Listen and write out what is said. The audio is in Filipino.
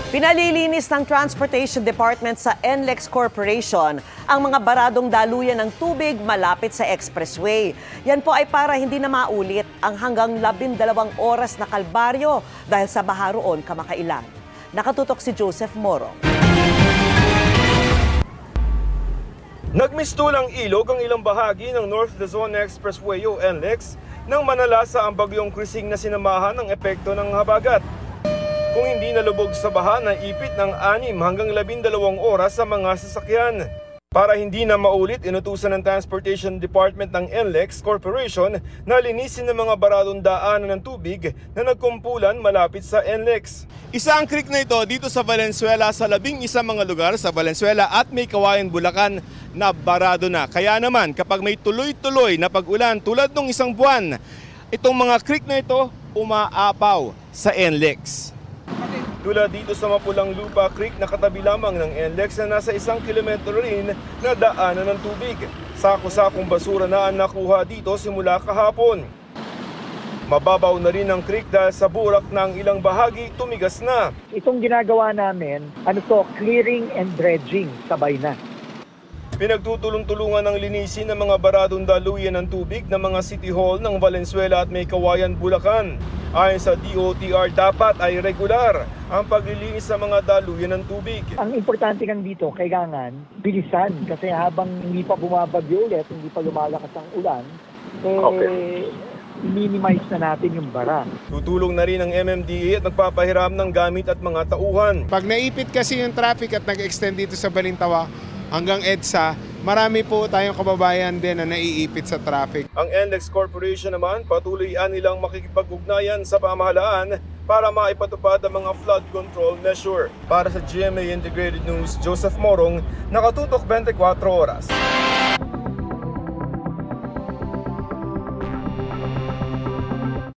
Pinalilinis ng Transportation Department sa NLEX Corporation ang mga baradong daluyan ng tubig malapit sa expressway. Yan po ay para hindi na maulit ang hanggang 12 oras na kalbaryo dahil sa baha roon kamakailan. Nakatutok si Joseph Moro. Nagmistulang ilog ang ilang bahagi ng North Luzon Expressway o NLEX nang manalasa ang bagyong Krising na sinamahan ng epekto ng habagat. Kung hindi nalubog sa baha, naipit ng 6 hanggang 12 oras sa mga sasakyan. Para hindi na maulit, inutusan ng Transportation Department ng NLEX Corporation na linisin ng mga baradong daanan ng tubig na nagkumpulan malapit sa NLEX. Isa ang creek na ito dito sa Valenzuela sa 11 mga lugar sa Valenzuela at May Kawayan, Bulacan na barado na. Kaya naman kapag may tuloy-tuloy na pag-ulan tulad ng isang buwan, itong mga creek na ito umaapaw sa NLEX. Tulad dito sa Mapulang Lupa Creek na katabi lamang ng NLEX na nasa 1 kilometro rin na daanan ng tubig. Sako-sakong basura na ang nakuha dito simula kahapon. Mababaw na rin ang creek dahil sa burak ng ilang bahagi tumigas na. Itong ginagawa namin, clearing and dredging, sabay na. Pinagtutulong-tulungan ng linisin ng mga baradong daluyan ng tubig ng mga City Hall ng Valenzuela at May Kawayan, Bulacan. Ayon sa DOTR, dapat ay regular ang paglilinis sa mga daluyan ng tubig. Ang importante kang dito, kailangan bilisan kasi habang hindi pa bumabagyo ulit, hindi pa lumalakas ang ulan, minimize na natin yung bara. Tutulong na rin ang MMDA at nagpapahiram ng gamit at mga tauhan. Pag naipit kasi yung traffic at nag-extend dito sa Balintawa hanggang EDSA, marami po tayong kababayan din na naiipit sa traffic. Ang NLEX Corporation naman patuloy nilang makikipag-ugnayan sa pamahalaan para maipatupad ang mga flood control measure. Para sa GMA Integrated News, Joseph Morong, nakatutok 24 oras.